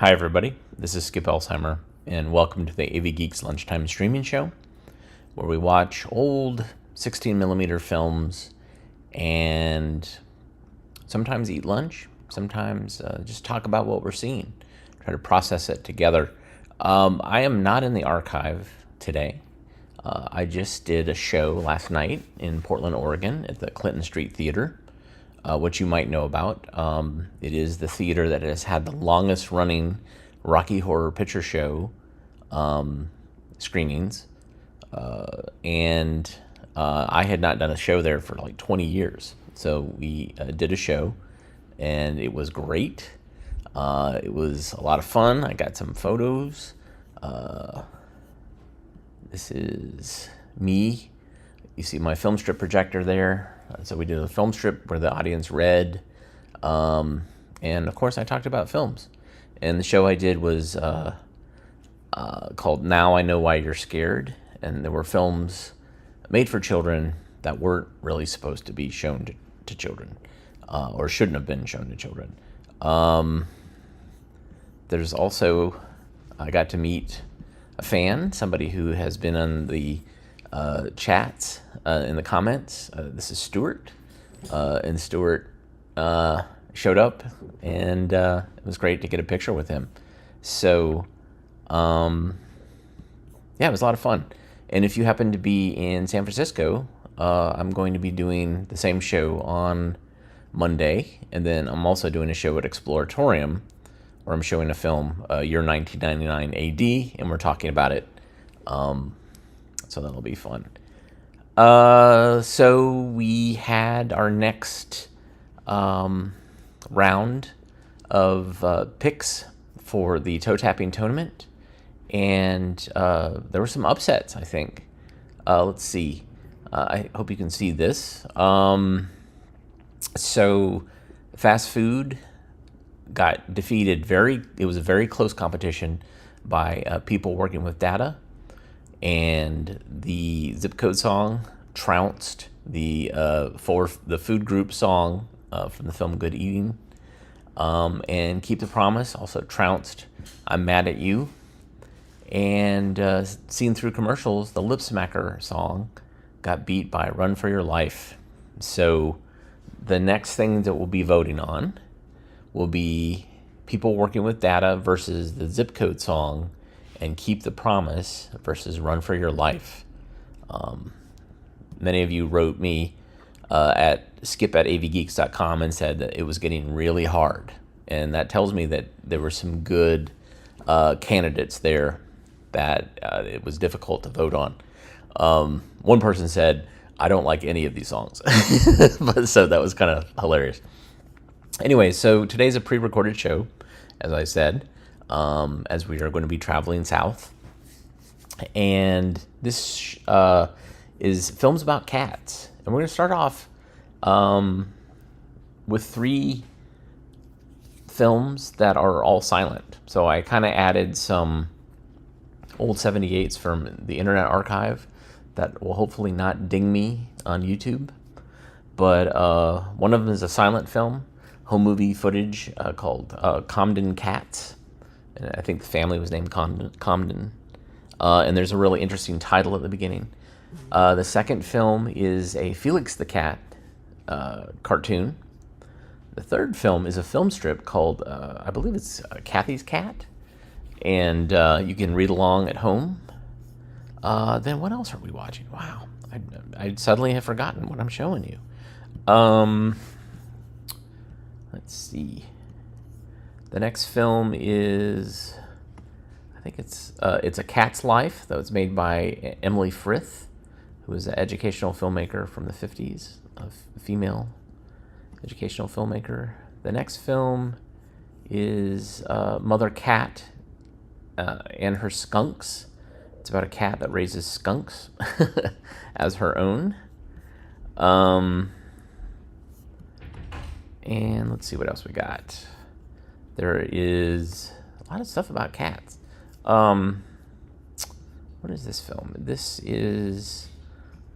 Hi, everybody. This is Skip Elsheimer, and welcome to the AV Geeks Lunchtime Streaming Show, where we watch old 16mm films and sometimes eat lunch, sometimes just talk about what we're seeing, try to process it together. I am not in the archive today. I just did a show last night in Portland, Oregon at the Clinton Street Theater. Which you might know about. It is the theater that has had the longest running Rocky Horror Picture Show screenings. And I had not done a show there for like 20 years. So we did a show, and it was great. It was a lot of fun. I got some photos. This is me. You see my film strip projector there. So we did a film strip where the audience read. And of course I talked about films. And the show I did was called Now I Know Why You're Scared. And there were films made for children that weren't really supposed to be shown to children. Or shouldn't have been shown to children. There's also, I got to meet a fan, somebody who has been on the chats in the comments. This is Stuart, and Stuart showed up, and it was great to get a picture with him. So, yeah, it was a lot of fun. And if you happen to be in San Francisco, I'm going to be doing the same show on Monday, and then I'm also doing a show at Exploratorium, where I'm showing a film, Year 1999 AD, and we're talking about it. So that'll be fun. So we had our next round of picks for the toe tapping tournament, and there were some upsets, I think. Let's see. I hope you can see this. So fast food got defeated. It was a very close competition by people working with data. And the zip code song trounced the food group song from the film Good Eating, and Keep the Promise also trounced I'm Mad at You, and seen through commercials, the Lip Smacker song got beat by Run for Your Life. So the next thing that we'll be voting on will be people working with data versus the zip code song, and Keep the Promise versus Run for Your Life. Many of you wrote me at skip@avgeeks.com and said that it was getting really hard. And that tells me that there were some good candidates there that it was difficult to vote on. One person said, I don't like any of these songs. So that was kind of hilarious. Anyway, so today's a pre-recorded show, as I said. As we are going to be traveling south. And this is films about cats. And we're going to start off with 3 films that are all silent. So I kind of added some old 78s from the Internet Archive that will hopefully not ding me on YouTube. But one of them is a silent film, home movie footage called Comden Cats. And I think the family was named Comden. And there's a really interesting title at the beginning. The second film is a Felix the Cat cartoon. The third film is a film strip called, I believe it's Kathy's Cat. And you can read along at home. Then what else are we watching? Wow. I suddenly have forgotten what I'm showing you. Let's see. The next film is, I think it's A Cat's Life, that was made by Emily Frith, who is an educational filmmaker from the 50s, a female educational filmmaker. The next film is Mother Cat and Her Skunks. It's about a cat that raises skunks as her own. And let's see what else we got. There is a lot of stuff about cats. What is this film? This is,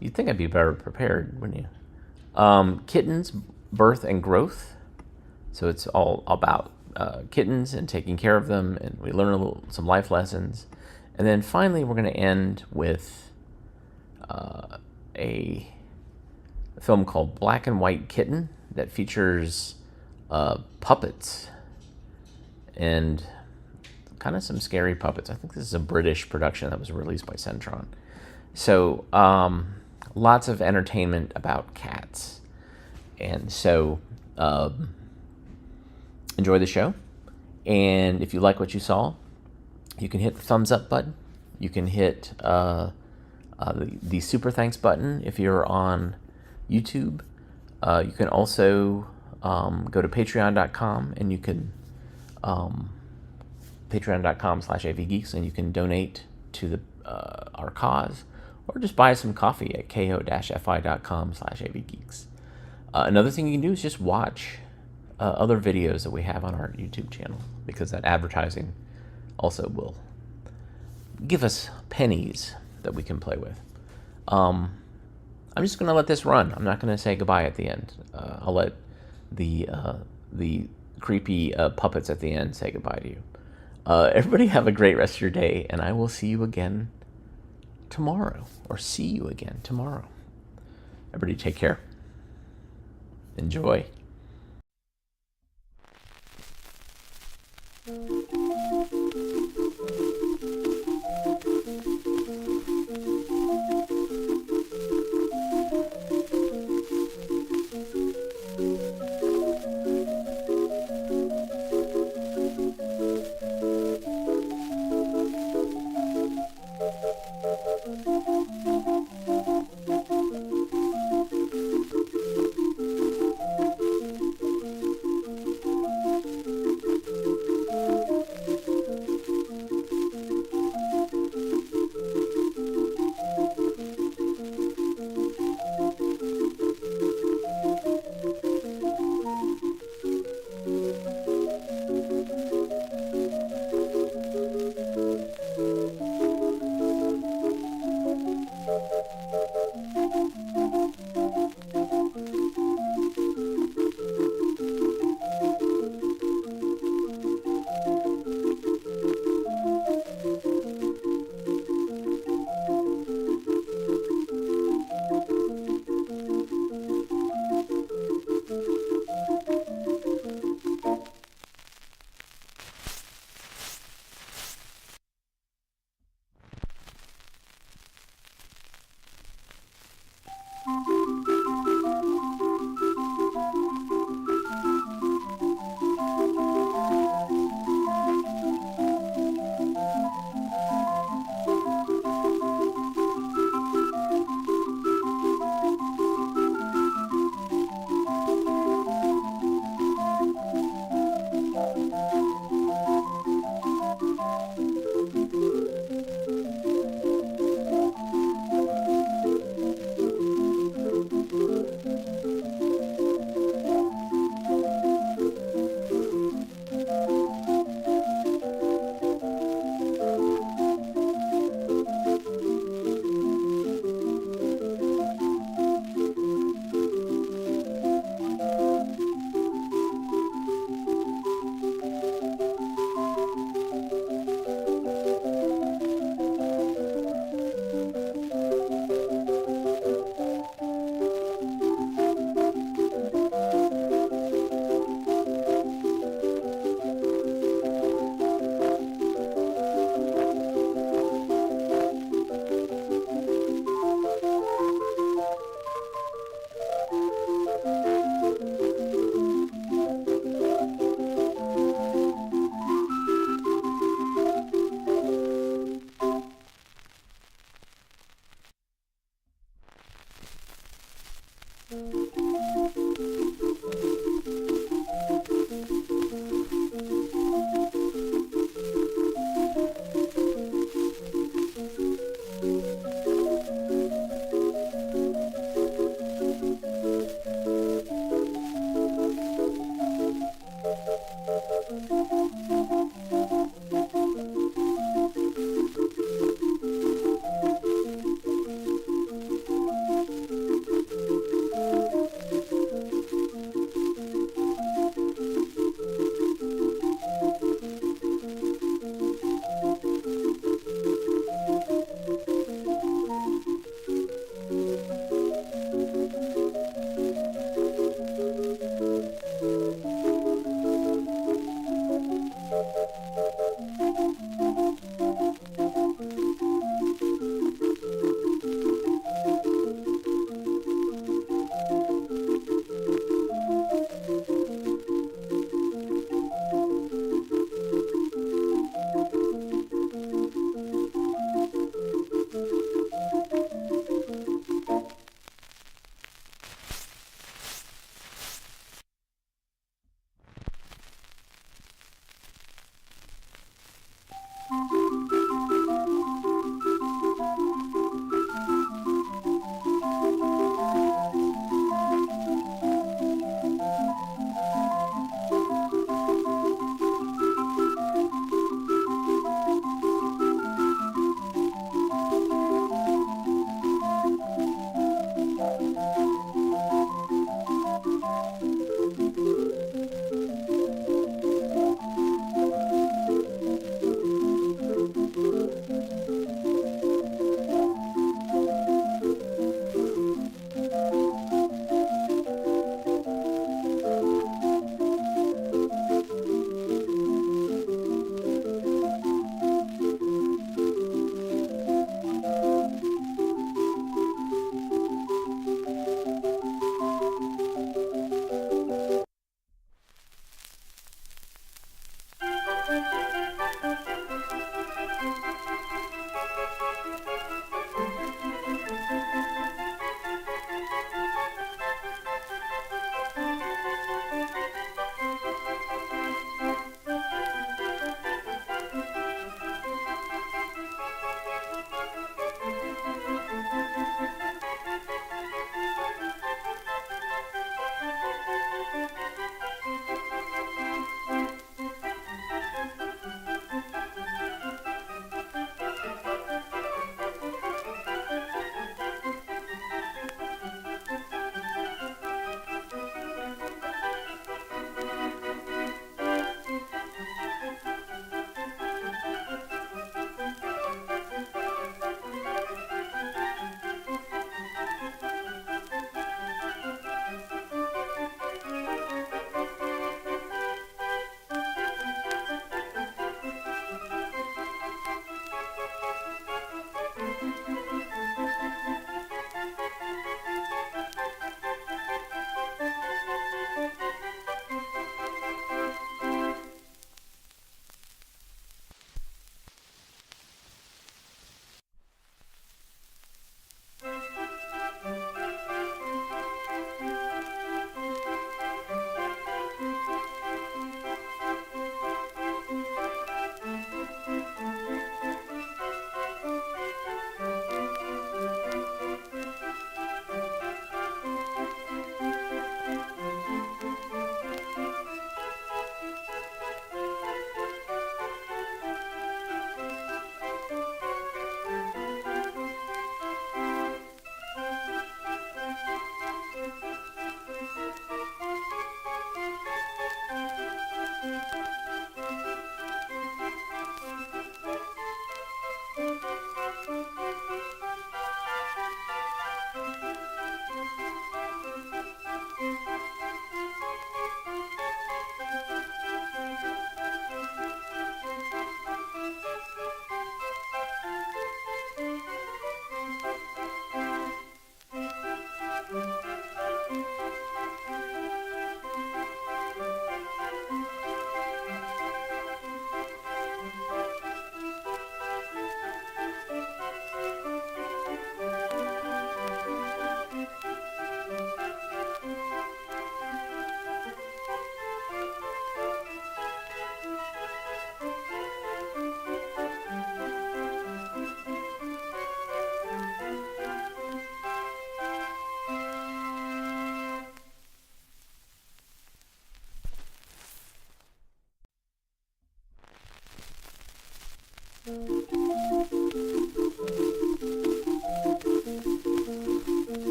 you'd think I'd be better prepared, wouldn't you? Kittens, Birth and Growth. So it's all about kittens and taking care of them, and we learn some life lessons. And then finally, we're going to end with a film called Black and White Kitten that features puppets and kind of some scary puppets. I think this is a British production that was released by Centron. So lots of entertainment about cats. And so enjoy the show. And if you like what you saw, you can hit the thumbs up button. You can hit the super thanks button if you're on YouTube. You can also go to patreon.com and you can patreon.com/avgeeks, and you can donate to our cause, or just buy some coffee at ko-fi.com/avgeeks. Another thing you can do is just watch other videos that we have on our YouTube channel, because that advertising also will give us pennies that we can play with. I'm just going to let this run. I'm not going to say goodbye at the end. I'll let the creepy puppets at the end say goodbye to you. Everybody have a great rest of your day, and I will see you again tomorrow, or see you again tomorrow. Everybody take care. Enjoy.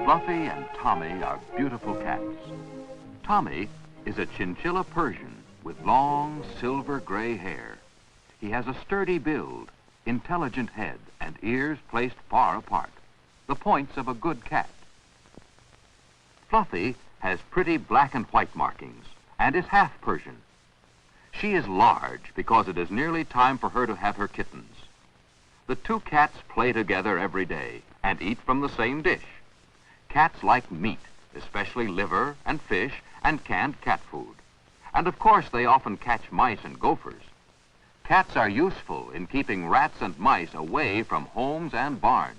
Fluffy and Tommy are beautiful cats. Tommy is a chinchilla Persian with long silver gray hair. He has a sturdy build, intelligent head, and ears placed far apart, the points of a good cat. Fluffy has pretty black and white markings and is half Persian. She is large because it is nearly time for her to have her kittens. The two cats play together every day and eat from the same dish. Cats like meat, especially liver and fish and canned cat food. And of course they often catch mice and gophers. Cats are useful in keeping rats and mice away from homes and barns.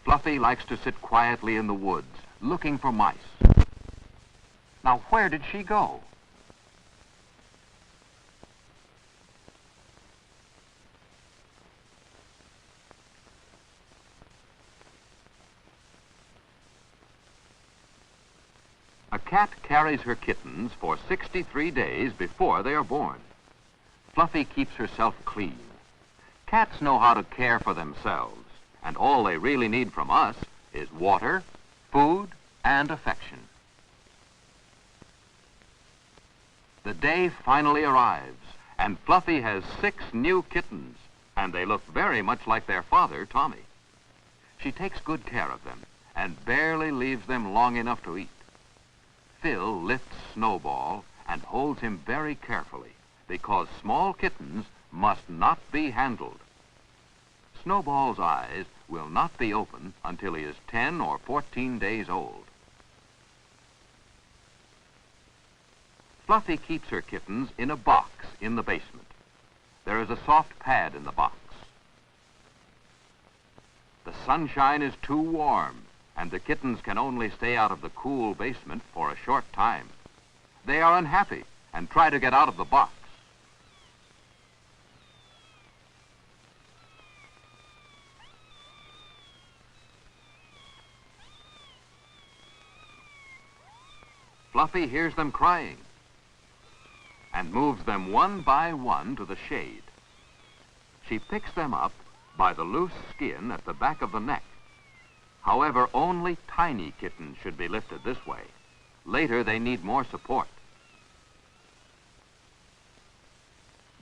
Fluffy likes to sit quietly in the woods, looking for mice. Now, where did she go? A cat carries her kittens for 63 days before they are born. Fluffy keeps herself clean. Cats know how to care for themselves, and all they really need from us is water, food, and affection. The day finally arrives, and Fluffy has 6 new kittens, and they look very much like their father, Tommy. She takes good care of them and barely leaves them long enough to eat. Phil lifts Snowball and holds him very carefully because small kittens must not be handled. Snowball's eyes will not be open until he is 10 or 14 days old. Fluffy keeps her kittens in a box in the basement. There is a soft pad in the box. The sunshine is too warm, and the kittens can only stay out of the cool basement for a short time. They are unhappy and try to get out of the box. Fluffy hears them crying and moves them one by one to the shade. She picks them up by the loose skin at the back of the neck. However, only tiny kittens should be lifted this way. Later, they need more support.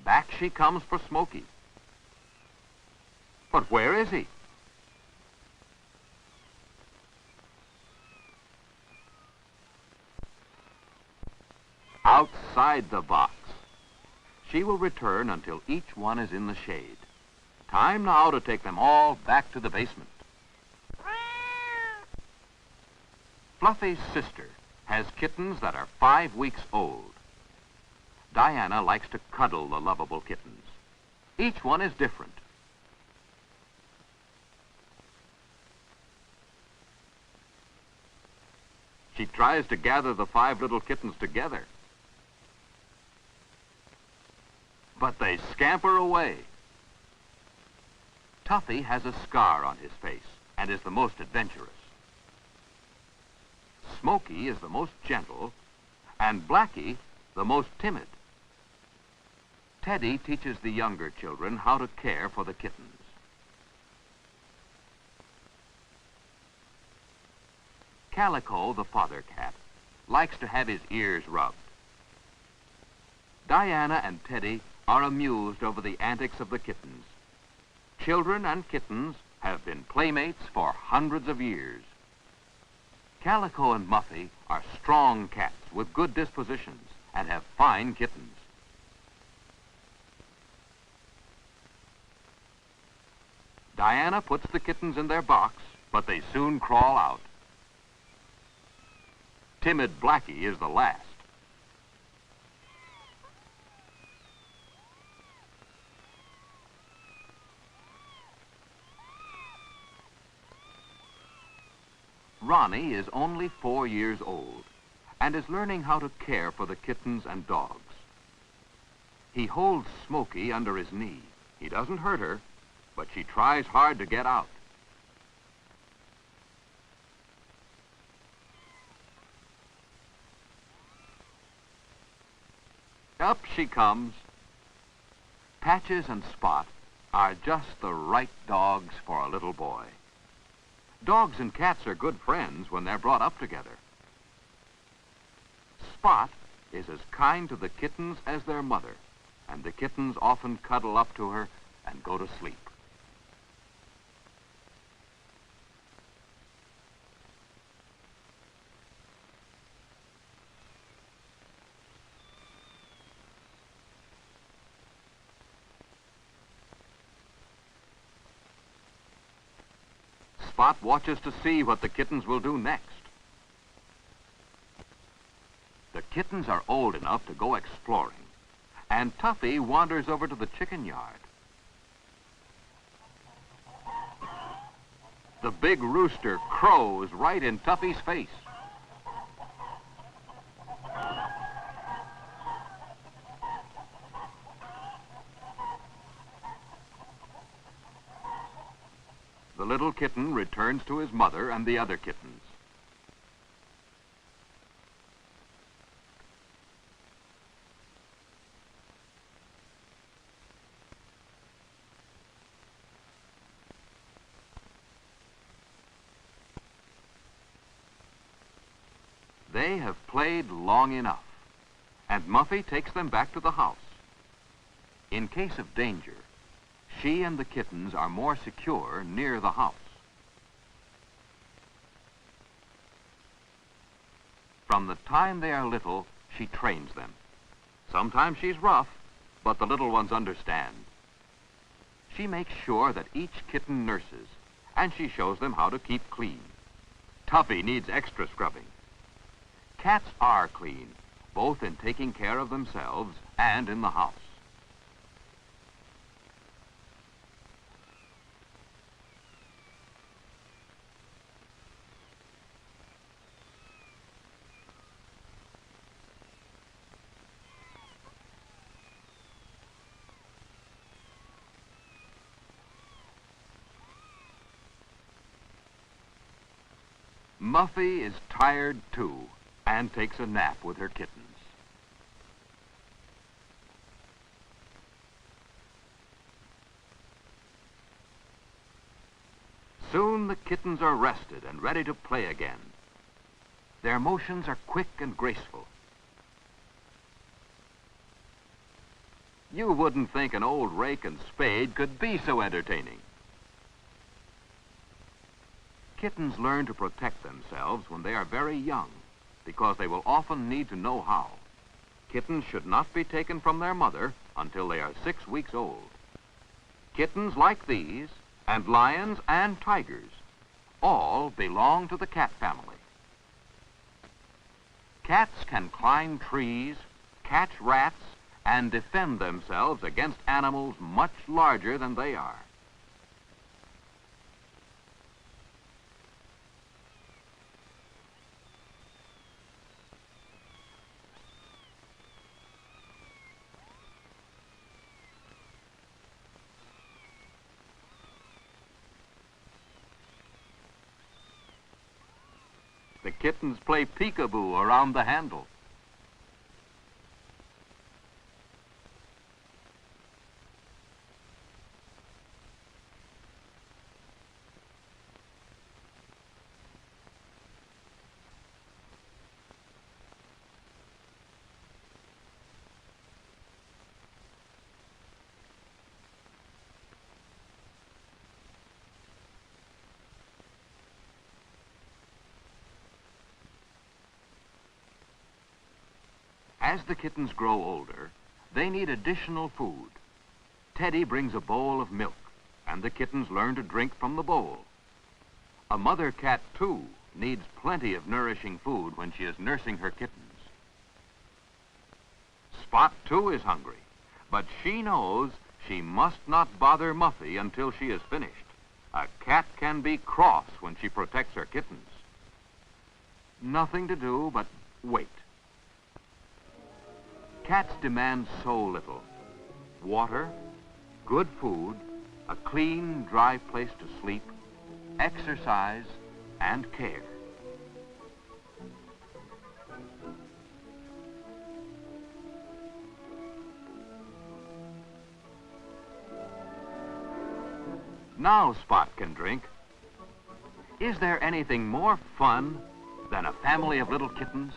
Back she comes for Smokey. But where is he? Outside the box. She will return until each one is in the shade. Time now to take them all back to the basement. Fluffy's sister has kittens that are 5 weeks old. Diana likes to cuddle the lovable kittens. Each one is different. She tries to gather the 5 little kittens together. But they scamper away. Tuffy has a scar on his face and is the most adventurous. Smokey is the most gentle, and Blackie the most timid. Teddy teaches the younger children how to care for the kittens. Calico, the father cat, likes to have his ears rubbed. Diana and Teddy are amused over the antics of the kittens. Children and kittens have been playmates for hundreds of years. Calico and Muffy are strong cats with good dispositions and have fine kittens. Diana puts the kittens in their box, but they soon crawl out. Timid Blackie is the last. Ronnie is only 4 years old and is learning how to care for the kittens and dogs. He holds Smokey under his knee. He doesn't hurt her, but she tries hard to get out. Up she comes. Patches and Spot are just the right dogs for a little boy. Dogs and cats are good friends when they're brought up together. Spot is as kind to the kittens as their mother, and the kittens often cuddle up to her and go to sleep. Spot watches to see what the kittens will do next. The kittens are old enough to go exploring, and Tuffy wanders over to the chicken yard. The big rooster crows right in Tuffy's face. The little kitten returns to his mother and the other kittens. They have played long enough, and Muffy takes them back to the house. In case of danger, she and the kittens are more secure near the house. From the time they are little, she trains them. Sometimes she's rough, but the little ones understand. She makes sure that each kitten nurses, and she shows them how to keep clean. Tuffy needs extra scrubbing. Cats are clean, both in taking care of themselves and in the house. Muffy is tired too, and takes a nap with her kittens. Soon the kittens are rested and ready to play again. Their motions are quick and graceful. You wouldn't think an old rake and spade could be so entertaining. Kittens learn to protect themselves when they are very young, because they will often need to know how. Kittens should not be taken from their mother until they are 6 weeks old. Kittens like these, and lions and tigers, all belong to the cat family. Cats can climb trees, catch rats, and defend themselves against animals much larger than they are. The kittens play peekaboo around the handle. As the kittens grow older, they need additional food. Teddy brings a bowl of milk, and the kittens learn to drink from the bowl. A mother cat, too, needs plenty of nourishing food when she is nursing her kittens. Spot, too, is hungry, but she knows she must not bother Muffy until she is finished. A cat can be cross when she protects her kittens. Nothing to do but wait. Cats demand so little. Water, good food, a clean, dry place to sleep, exercise, and care. Now Spot can drink. Is there anything more fun than a family of little kittens?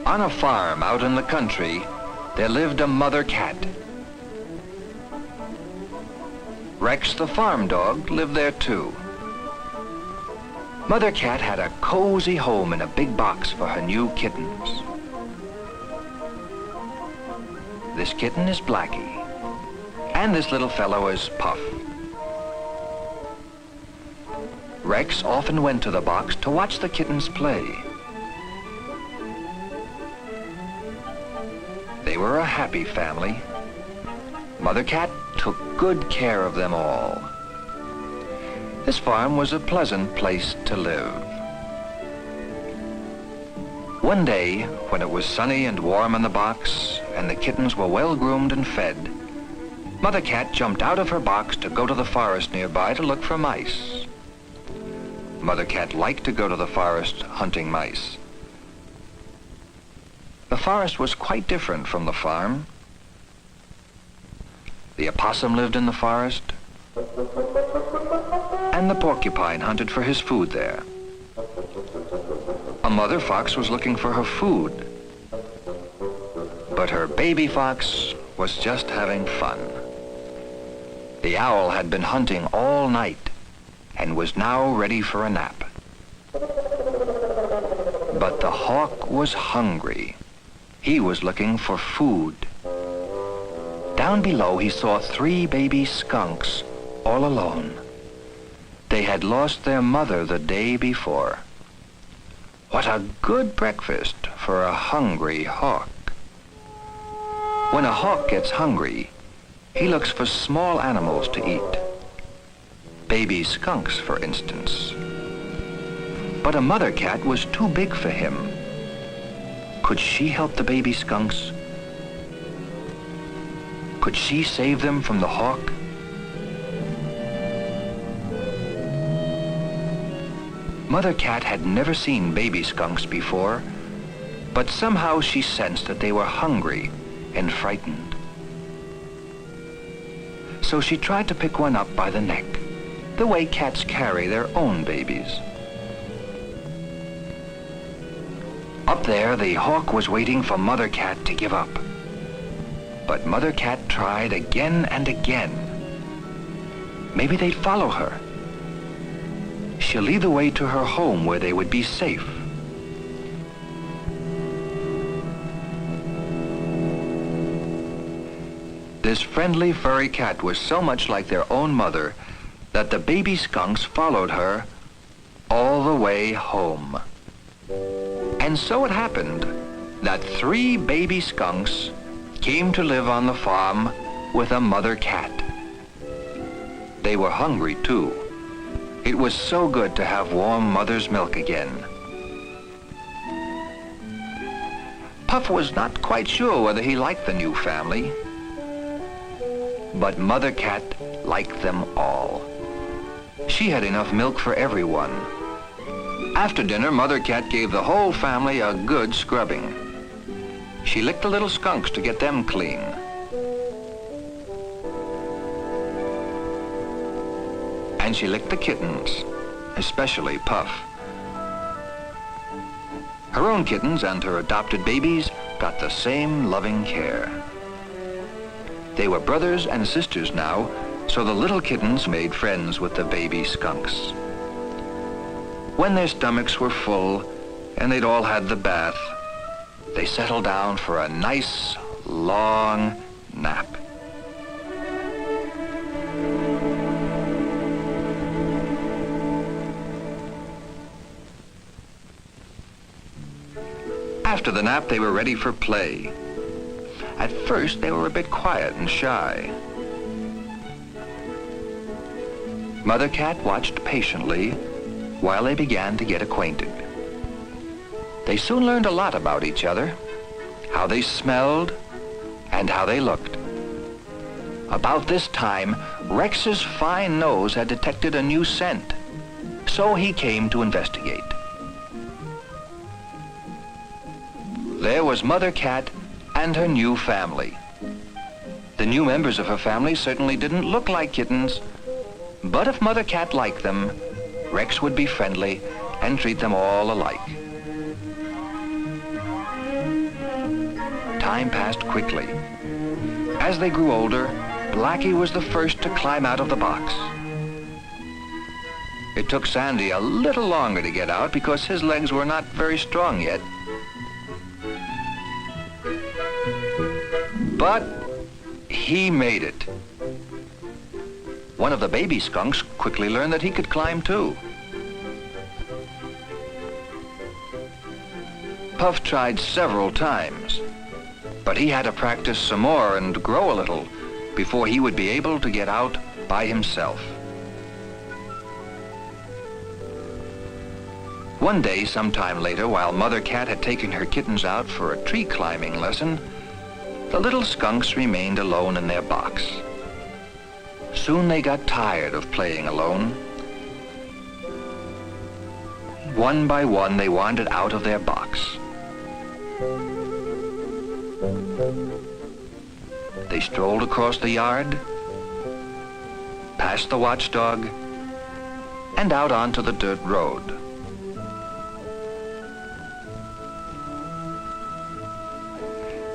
On a farm out in the country, there lived a mother cat. Rex the farm dog lived there too. Mother cat had a cozy home in a big box for her new kittens. This kitten is Blackie, and this little fellow is Puff. Rex often went to the box to watch the kittens play. They were a happy family. Mother cat took good care of them all. This farm was a pleasant place to live. One day, when it was sunny and warm in the box, and the kittens were well groomed and fed, Mother cat jumped out of her box to go to the forest nearby to look for mice. Mother cat liked to go to the forest hunting mice. The forest was quite different from the farm. The opossum lived in the forest, and the porcupine hunted for his food there. A mother fox was looking for her food, but her baby fox was just having fun. The owl had been hunting all night and was now ready for a nap. But the hawk was hungry. He was looking for food. Down below he saw 3 baby skunks all alone. They had lost their mother the day before. What a good breakfast for a hungry hawk. When a hawk gets hungry, he looks for small animals to eat. Baby skunks, for instance. But a mother cat was too big for him. Could she help the baby skunks? Could she save them from the hawk? Mother cat had never seen baby skunks before, but somehow she sensed that they were hungry and frightened. So she tried to pick one up by the neck, the way cats carry their own babies. Up there, the hawk was waiting for Mother cat to give up. But Mother cat tried again and again. Maybe they'd follow her. She'll lead the way to her home where they would be safe. This friendly furry cat was so much like their own mother that the baby skunks followed her all the way home. And so it happened that 3 baby skunks came to live on the farm with a mother cat. They were hungry too. It was so good to have warm mother's milk again. Puff was not quite sure whether he liked the new family, but Mother cat liked them all. She had enough milk for everyone. After dinner, Mother cat gave the whole family a good scrubbing. She licked the little skunks to get them clean. And she licked the kittens, especially Puff. Her own kittens and her adopted babies got the same loving care. They were brothers and sisters now, so the little kittens made friends with the baby skunks. When their stomachs were full and they'd all had the bath, they settled down for a nice, long nap. After the nap, they were ready for play. At first, they were a bit quiet and shy. Mother Cat watched patiently while they began to get acquainted. They soon learned a lot about each other, how they smelled, and how they looked. About this time, Rex's fine nose had detected a new scent, so he came to investigate. There was Mother Cat and her new family. The new members of her family certainly didn't look like kittens, but if Mother Cat liked them, Rex would be friendly and treat them all alike. Time passed quickly. As they grew older, Blackie was the first to climb out of the box. It took Sandy a little longer to get out because his legs were not very strong yet. But he made it. One of the baby skunks quickly learned that he could climb too. Puff tried several times, but he had to practice some more and grow a little before he would be able to get out by himself. One day, sometime later, while Mother Cat had taken her kittens out for a tree climbing lesson, the little skunks remained alone in their box. Soon they got tired of playing alone. One by one, they wandered out of their box. They strolled across the yard, past the watchdog, and out onto the dirt road.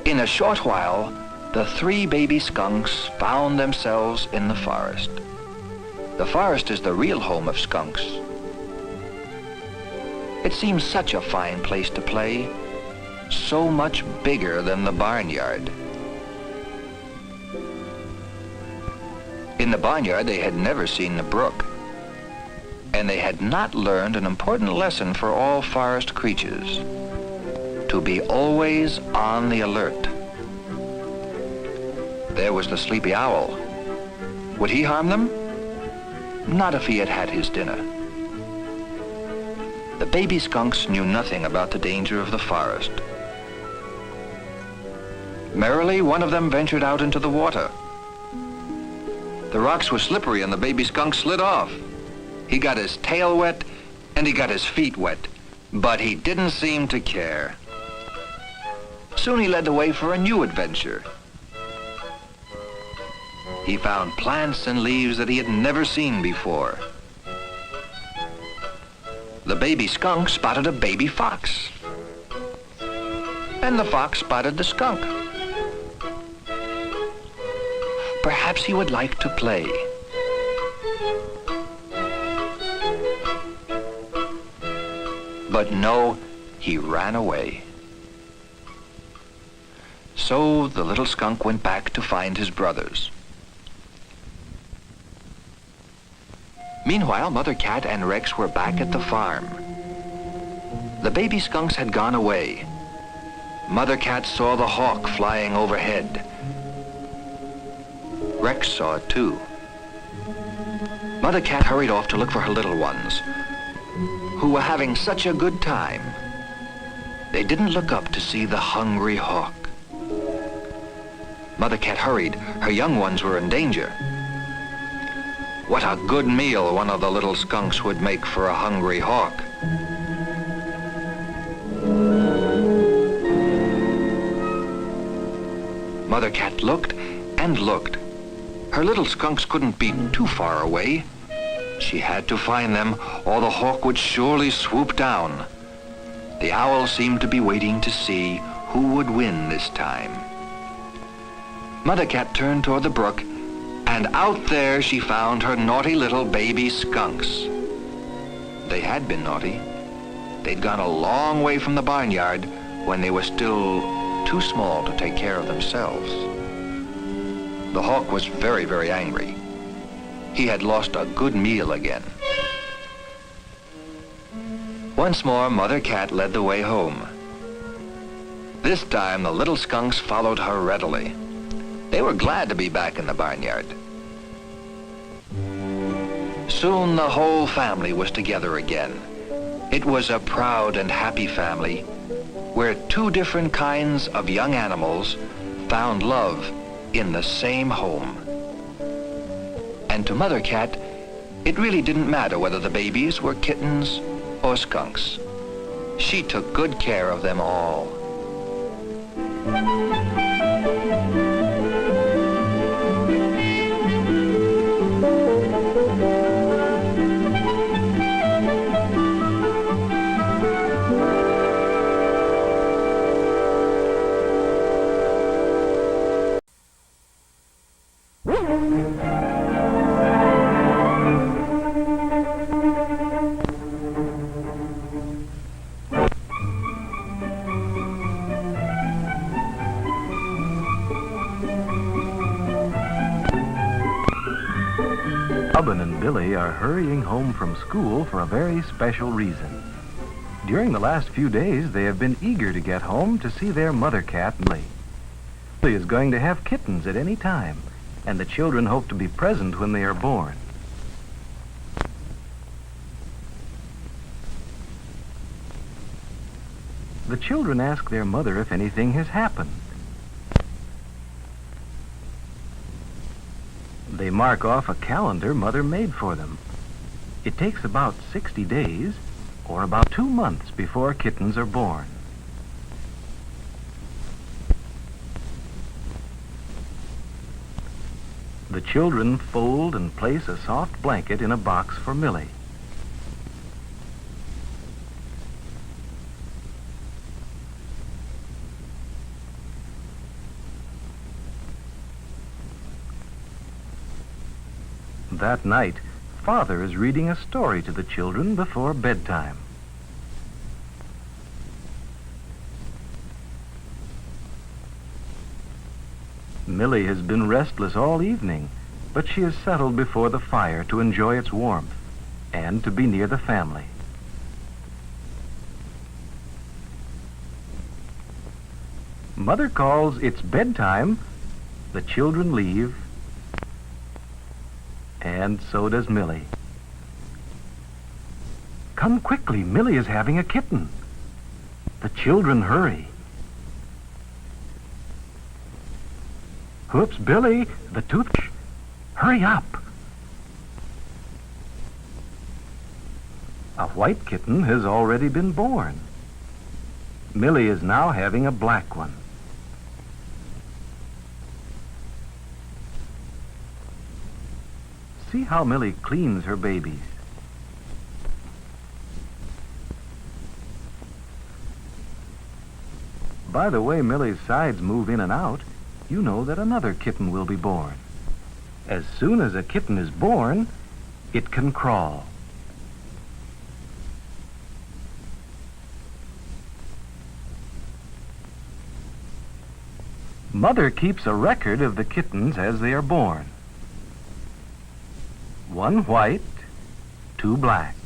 In a short while, the three baby skunks found themselves in the forest. The forest is the real home of skunks. It seems such a fine place to play, so much bigger than the barnyard. In the barnyard, they had never seen the brook, and they had not learned an important lesson for all forest creatures: to be always on the alert. There was the sleepy owl. Would he harm them? Not if he had had his dinner. The baby skunks knew nothing about the danger of the forest. Merrily, one of them ventured out into the water. The rocks were slippery and the baby skunk slid off. He got his tail wet and he got his feet wet, but he didn't seem to care. Soon he led the way for a new adventure. He found plants and leaves that he had never seen before. The baby skunk spotted a baby fox, and the fox spotted the skunk. Perhaps he would like to play. But no, he ran away. So the little skunk went back to find his brothers. Meanwhile, Mother Cat and Rex were back at the farm. The baby skunks had gone away. Mother Cat saw the hawk flying overhead. Rex saw it too. Mother Cat hurried off to look for her little ones, who were having such a good time. They didn't look up to see the hungry hawk. Mother Cat hurried. Her young ones were in danger. What a good meal one of the little skunks would make for a hungry hawk. Mother Cat looked and looked. Her little skunks couldn't be too far away. She had to find them, or the hawk would surely swoop down. The owl seemed to be waiting to see who would win this time. Mother Cat turned toward the brook, and out there she found her naughty little baby skunks. They had been naughty. They'd gone a long way from the barnyard when they were still too small to take care of themselves. The hawk was very, very angry. He had lost a good meal again. Once more, Mother Cat led the way home. This time, the little skunks followed her readily. They were glad to be back in the barnyard. Soon the whole family was together again. It was a proud and happy family where two different kinds of young animals found love in the same home. And to Mother Cat, it really didn't matter whether the babies were kittens or skunks. She took good care of them all. Robin and Billy are hurrying home from school for a very special reason. During the last few days, they have been eager to get home to see their mother cat, Billy. Billy is going to have kittens at any time, and the children hope to be present when they are born. The children ask their mother if anything has happened. They mark off a calendar Mother made for them. It takes about 60 days, or about 2 months, before kittens are born. The children fold and place a soft blanket in a box for Millie. That night, Father is reading a story to the children before bedtime. Millie has been restless all evening, but she has settled before the fire to enjoy its warmth and to be near the family. Mother calls "It's bedtime." The children leave, and so does Millie. Come quickly, Millie is having a kitten. The children hurry. Whoops, Billy, the toothbrush. Hurry up. A white kitten has already been born. Millie is now having a black one. See how Millie cleans her babies. By the way Millie's sides move in and out, you know that another kitten will be born. As soon as a kitten is born, it can crawl. Mother keeps a record of the kittens as they are born. 1 white, 2 blacks.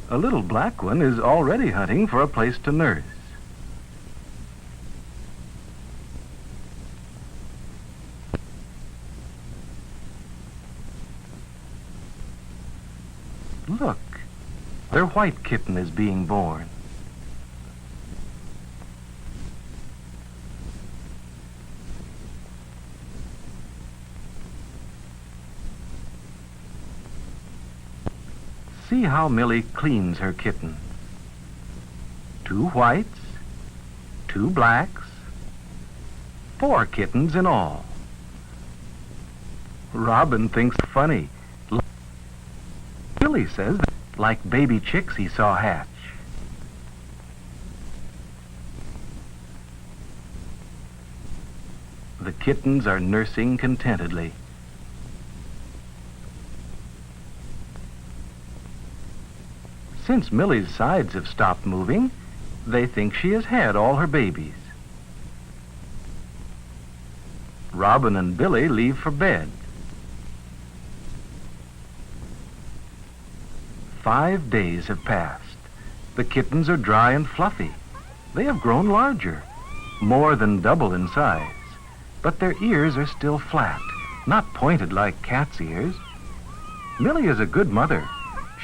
A little black one is already hunting for a place to nurse. Look, their white kitten is being born. See how Millie cleans her kitten. 2 whites, 2 blacks, 4 kittens in all. Robin thinks funny. Billy says that like baby chicks he saw hatch. The kittens are nursing contentedly. Since Millie's sides have stopped moving, they think she has had all her babies. Robin and Billy leave for bed. 5 days have passed. The kittens are dry and fluffy. They have grown larger, more than double in size, but their ears are still flat, not pointed like cats' ears. Millie is a good mother.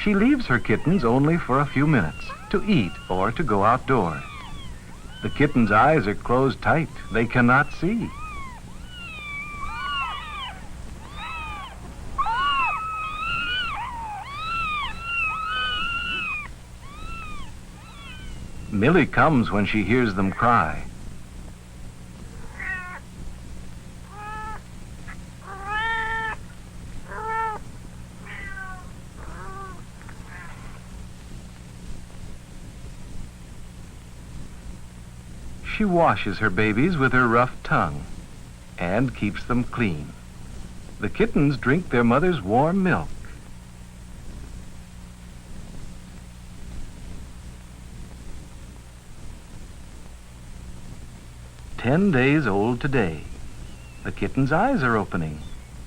She leaves her kittens only for a few minutes to eat or to go outdoors. The kittens' eyes are closed tight. They cannot see. Millie comes when she hears them cry. She washes her babies with her rough tongue and keeps them clean. The kittens drink their mother's warm milk. "10 days old today. The kittens' eyes are opening.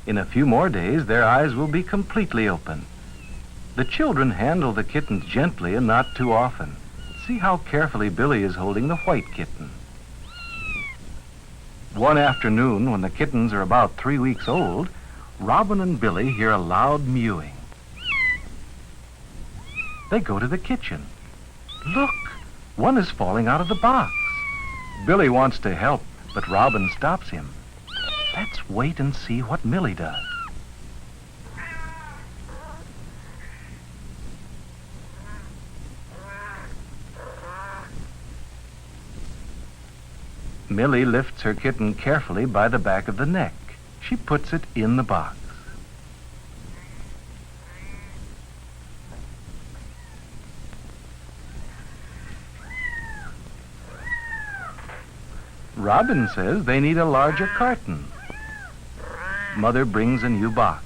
In a few more days, their eyes will be completely open. The children handle the kittens gently and not too often. See how carefully Billy is holding the white kitten. One afternoon, when the kittens are about 3 weeks old, Robin and Billy hear a loud mewing. They go to the kitchen. Look, one is falling out of the box. Billy wants to help, but Robin stops him. Let's wait and see what Millie does. Millie lifts her kitten carefully by the back of the neck. She puts it in the box. Robin says they need a larger carton. Mother brings a new box.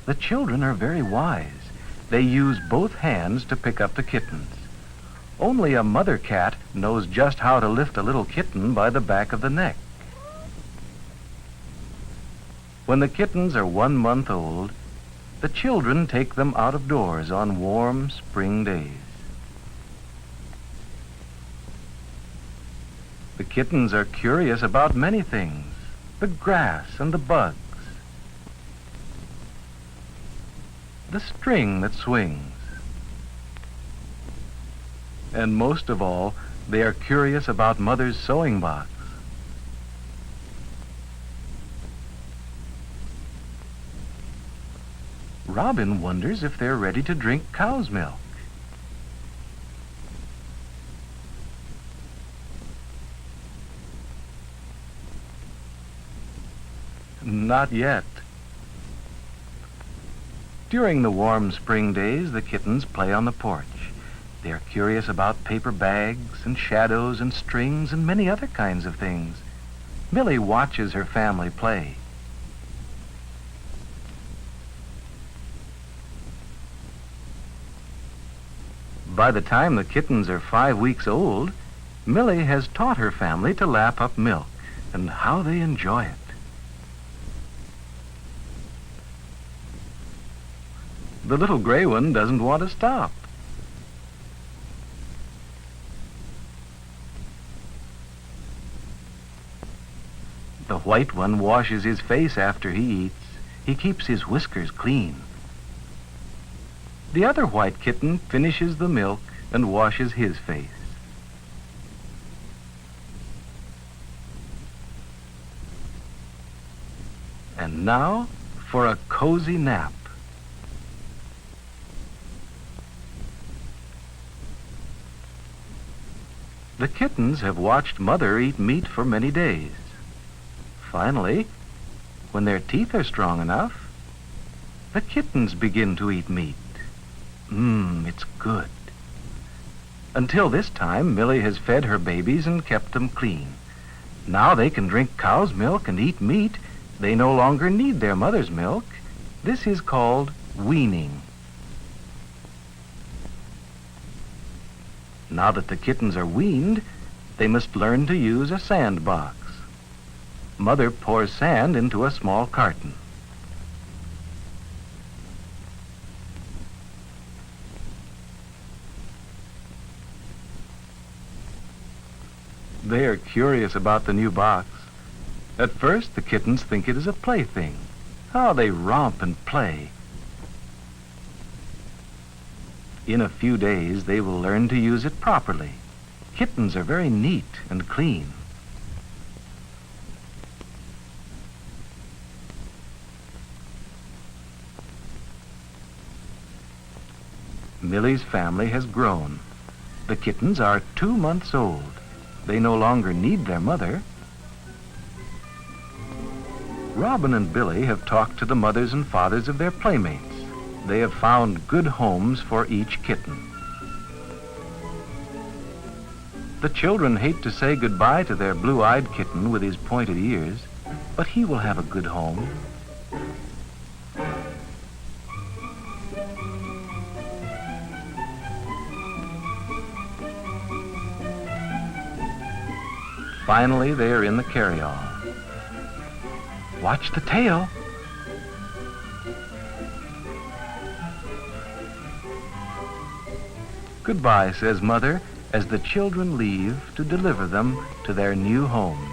The children are very wise. They use both hands to pick up the kittens. Only a mother cat knows just how to lift a little kitten by the back of the neck. When the kittens are 1 month old, the children take them out of doors on warm spring days. The kittens are curious about many things, the grass and the bugs, the string that swings. And most of all, they are curious about Mother's sewing box. Robin wonders if they're ready to drink cow's milk. Not yet. During the warm spring days, the kittens play on the porch. They are curious about paper bags and shadows and strings and many other kinds of things. Millie watches her family play. By the time the kittens are 5 weeks old, Millie has taught her family to lap up milk, and how they enjoy it. The little gray one doesn't want to stop. The white one washes his face after he eats. He keeps his whiskers clean. The other white kitten finishes the milk and washes his face. And now for a cozy nap. The kittens have watched Mother eat meat for many days. Finally, when their teeth are strong enough, the kittens begin to eat meat. It's good. Until this time, Millie has fed her babies and kept them clean. Now they can drink cow's milk and eat meat. They no longer need their mother's milk. This is called weaning. Now that the kittens are weaned, they must learn to use a sandbox. Mother pours sand into a small carton. They are curious about the new box. At first, the kittens think it is a plaything. How they romp and play. In a few days, they will learn to use it properly. Kittens are very neat and clean. Millie's family has grown. The kittens are 2 months old. They no longer need their mother. Robin and Billy have talked to the mothers and fathers of their playmates. They have found good homes for each kitten. The children hate to say goodbye to their blue-eyed kitten with his pointed ears, but he will have a good home. Finally, they are in the carryall. Watch the tail. Goodbye, says Mother, as the children leave to deliver them to their new homes.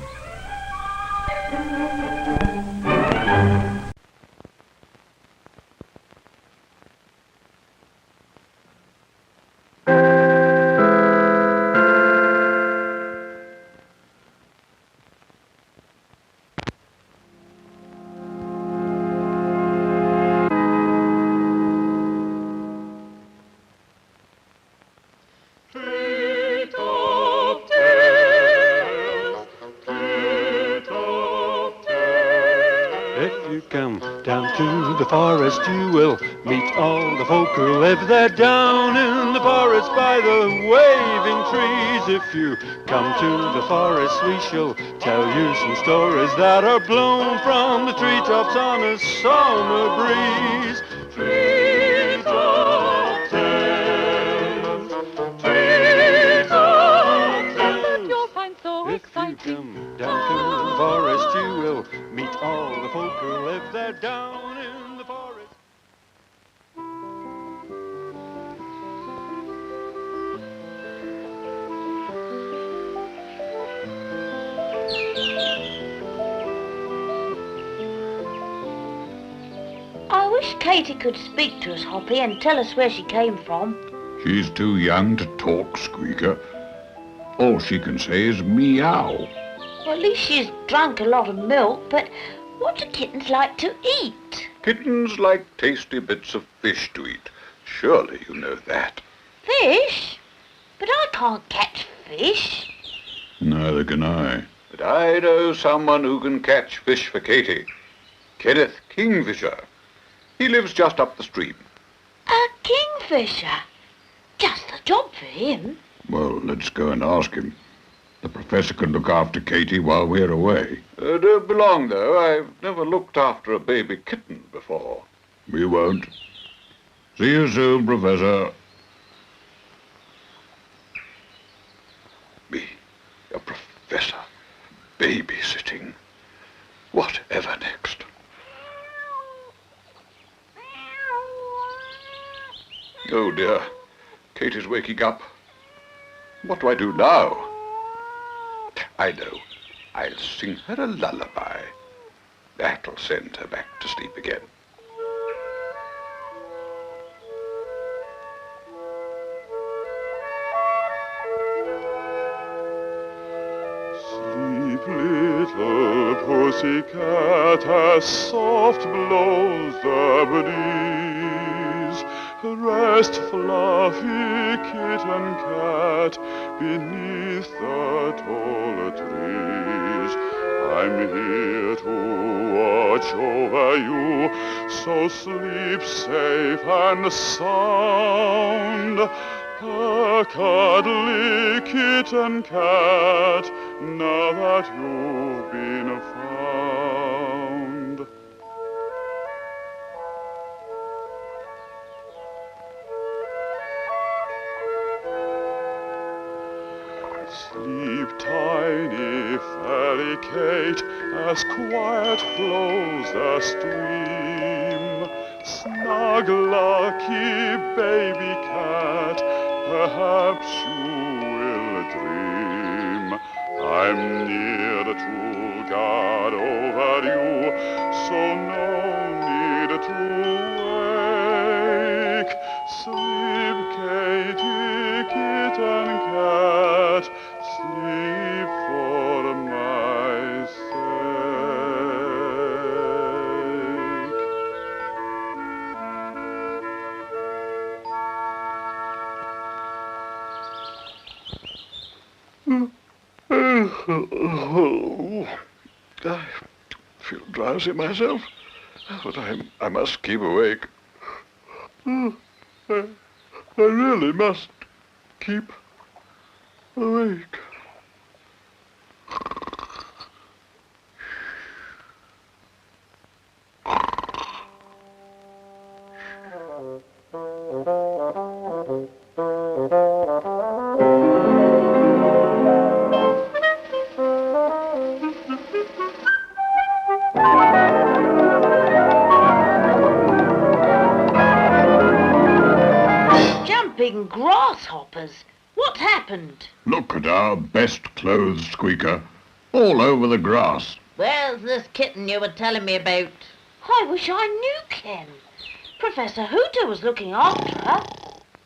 Come down to the forest, you will meet all the folk who live there down in the forest by the waving trees. If you come to the forest, we shall tell you some stories that are blown from the treetops on a summer breeze. Treetop tales, treetop tales. You'll find so exciting. If you come down to the forest, you will meet all the folk who live there down in the forest. I wish Katie could speak to us, Hoppy, and tell us where she came from. She's too young to talk, Squeaker. All she can say is meow. Well, at least she's drunk a lot of milk, but what do kittens like to eat? Kittens like tasty bits of fish to eat. Surely you know that. Fish? But I can't catch fish. Neither can I. But I know someone who can catch fish for Katie. Kenneth Kingfisher. He lives just up the stream. A kingfisher? Just the job for him. Well, let's go and ask him. The professor can look after Katie while we're away. Don't be long, though. I've never looked after a baby kitten before. We won't. See you soon, Professor. Me, a professor, babysitting. Whatever next? Oh, dear. Katie's waking up. What do I do now? I know. I'll sing her a lullaby. That'll send her back to sleep again. Sleep, little pussycat, as soft blows the breeze. Rest, fluffy kitten cat, beneath the tall trees. I'm here to watch over you, so sleep safe and sound. A cuddly kitten cat, now that you've been found. Sleep, tiny fairy Kate, as quiet flows the stream. Snug, lucky baby cat, perhaps you will dream. I'm near to guard over you, so no need to wake. Sleep, Katie, kitten, cat, sleep for my sake. I feel drowsy myself, but I must keep awake. I really must keep awake. Jumping grasshoppers. What's happened? Look at our best clothes, Squeaker, all over the grass. Where's this kitten you were telling me about? I wish I knew Ken. Professor Hooter was looking after her.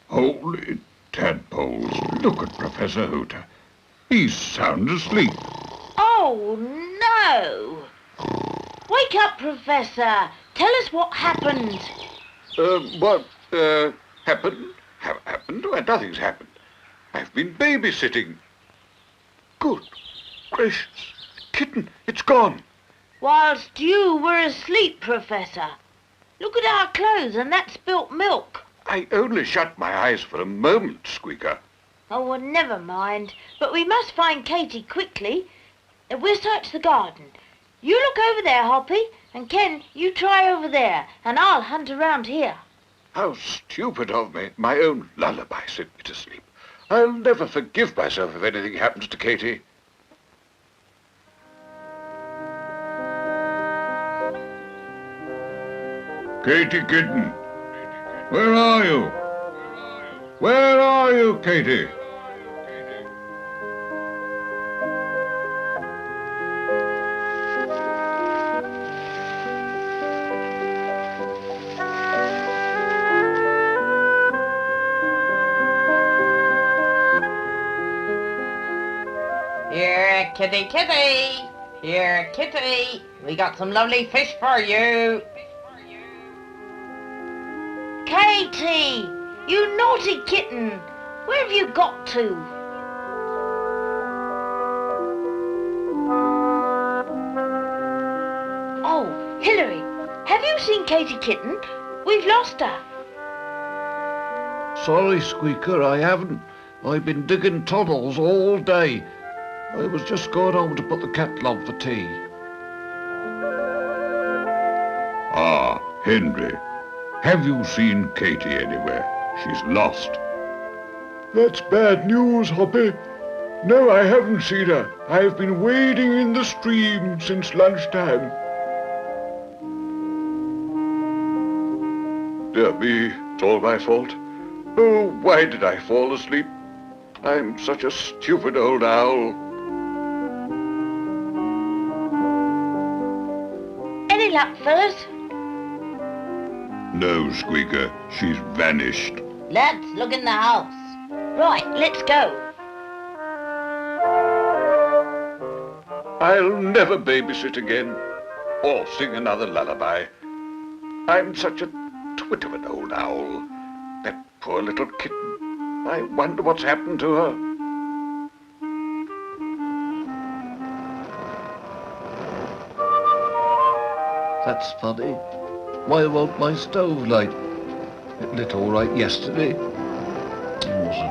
Holy tadpoles, look at Professor Hooter. He's sound asleep. Oh, no. Wake up, Professor. Tell us what happened. What happened? Happened? Well, nothing's happened. I've been babysitting. Good gracious. Kitten, it's gone. Whilst you were asleep, Professor. Look at our clothes and that spilt milk. I only shut my eyes for a moment, Squeaker. Oh, well, never mind. But we must find Katie quickly. We'll search the garden. You look over there, Hoppy, and Ken, you try over there, and I'll hunt around here. How stupid of me. My own lullaby sent me to sleep. I'll never forgive myself if anything happens to Katie. Katie, kitten. Where are you? Where are you, Katie? Here, kitty, kitty. Here, kitty. We got some lovely fish for you. Katie, you naughty kitten. Where have you got to? Oh, Hilary, have you seen Katie Kitten? We've lost her. Sorry, Squeaker, I haven't. I've been digging tunnels all day. I was just going home to put the kettle on for tea. Ah, Henry. Have you seen Katie anywhere? She's lost. That's bad news, Hoppy. No, I haven't seen her. I've been wading in the stream since lunchtime. Dear me, it's all my fault. Oh, why did I fall asleep? I'm such a stupid old owl. Any luck, fellas? No, Squeaker. She's vanished. Let's look in the house. Right, let's go. I'll never babysit again, or sing another lullaby. I'm such a twit of an old owl. That poor little kitten. I wonder what's happened to her. That's funny. Why won't my stove light? It lit all right yesterday. What a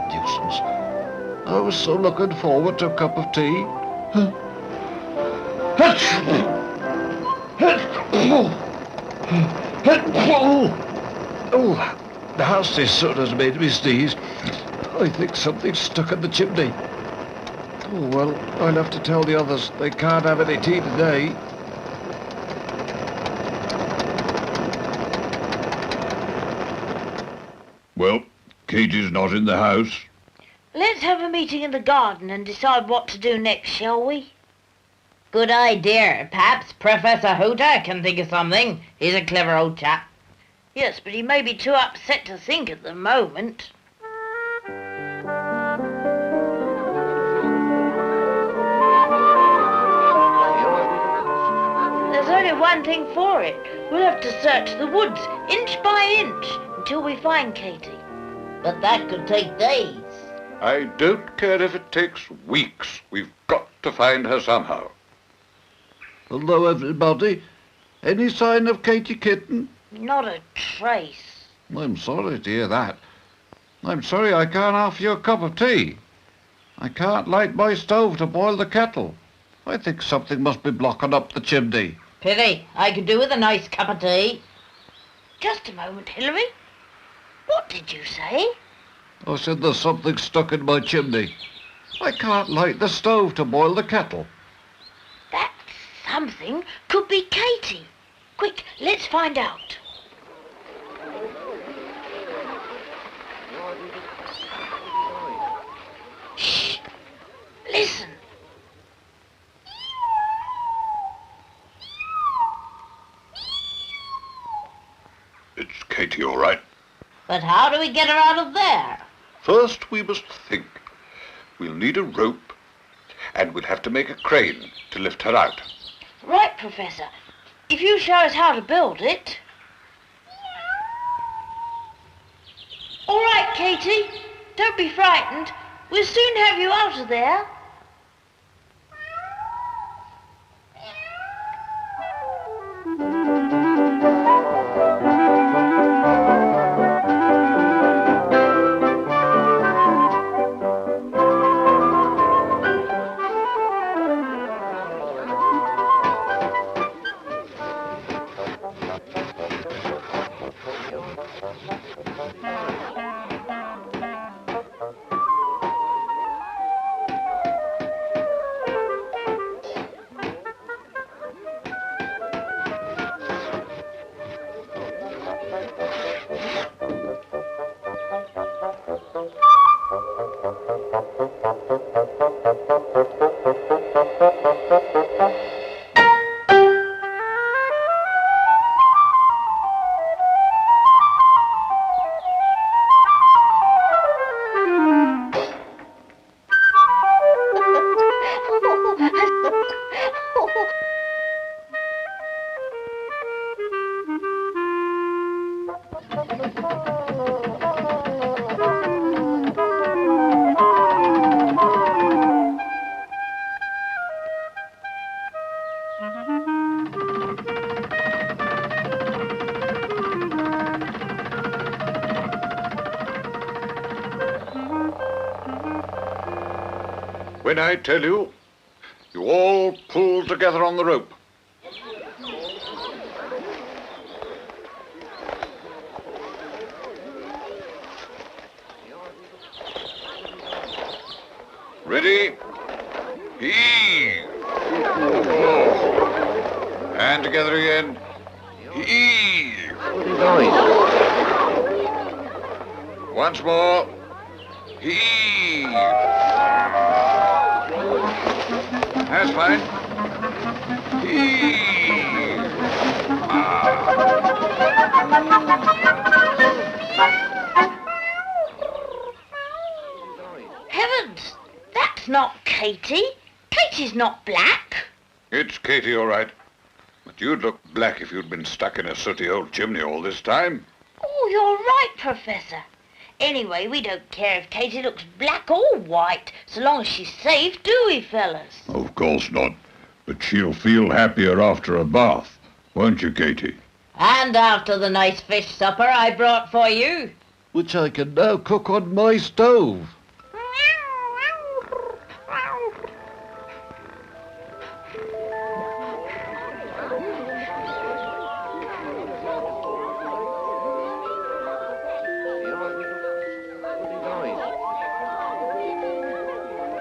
nuisance. I was so looking forward to a cup of tea. Oh, now this sort has made me sneeze. I think something's stuck in the chimney. Oh, well, I'll have to tell the others they can't have any tea today. Well, Katie's not in the house. Let's have a meeting in the garden and decide what to do next, shall we? Good idea. Perhaps Professor Hooter can think of something. He's a clever old chap. Yes, but he may be too upset to think at the moment. There's only one thing for it. We'll have to search the woods, inch by inch, until we find Katie. But that could take days. I don't care if it takes weeks. We've got to find her somehow. Hello, everybody. Any sign of Katie Kitten? Not a trace. I'm sorry to hear that. I'm sorry I can't offer you a cup of tea. I can't light my stove to boil the kettle. I think something must be blocking up the chimney. Pity. I could do with a nice cup of tea. Just a moment, Hilary. What did you say? I said there's something stuck in my chimney. I can't light the stove to boil the kettle. That something could be Katie. Quick, let's find out. Shh! Listen. It's Katie, all right. But how do we get her out of there? First, we must think. We'll need a rope, and we'll have to make a crane to lift her out. Right, Professor. If you show us how to build it. All right, Katie. Don't be frightened. We'll soon have you out of there. When I tell you, you all pull together on the rope. Ready? Heave! And together again. Heave! Once more. Heave! That's fine. Heave! Heavens! That's not Katie. Katie's not black. It's Katie, all right. But you'd look black if you'd been stuck in a sooty old chimney all this time. Oh, you're right, Professor. Anyway, we don't care if Katie looks black or white, so long as she's safe, do we, fellas? Of course not. But she'll feel happier after a bath, won't you, Katie? And after the nice fish supper I brought for you. Which I can now cook on my stove.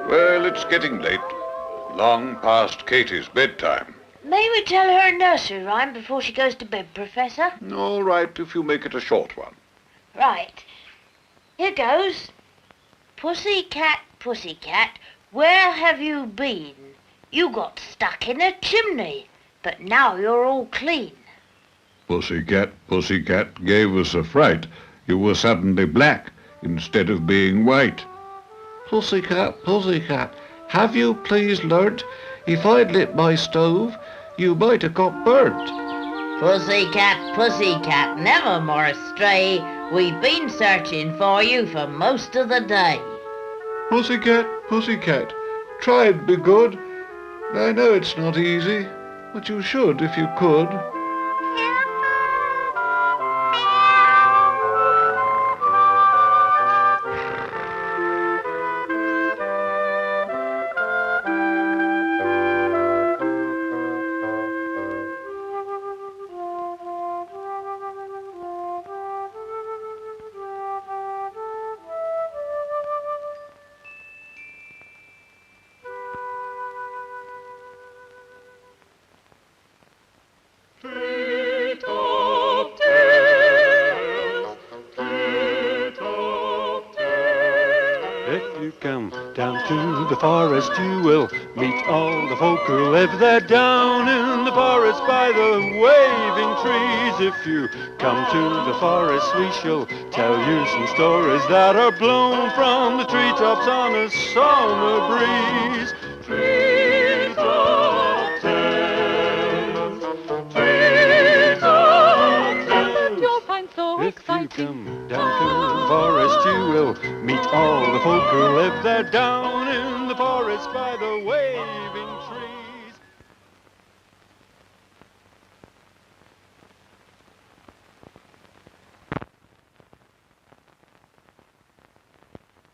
Well, it's getting late. Long past Katie's bedtime. May we tell her a nursery rhyme before she goes to bed, Professor? All right, if you make it a short one. Right. Here goes. Pussycat, where have you been? You got stuck in a chimney, but now you're all clean. Pussycat gave us a fright. You were suddenly black instead of being white. Pussycat, have you please learnt? If I'd lit my stove, you might have got burnt. Pussycat, never more stray. We've been searching for you for most of the day. Pussycat, try and be good. I know it's not easy, but you should if you could. If you come down to the forest, you will meet all the folk who live there down in the forest by the waving trees. If you come to the forest, we shall tell you some stories that are blown from the treetops on a summer breeze. Treetop tales, treetop tales. You'll find so If you exciting. come down to the forest, you will meet all the folk who live there down in the forest by the waving trees.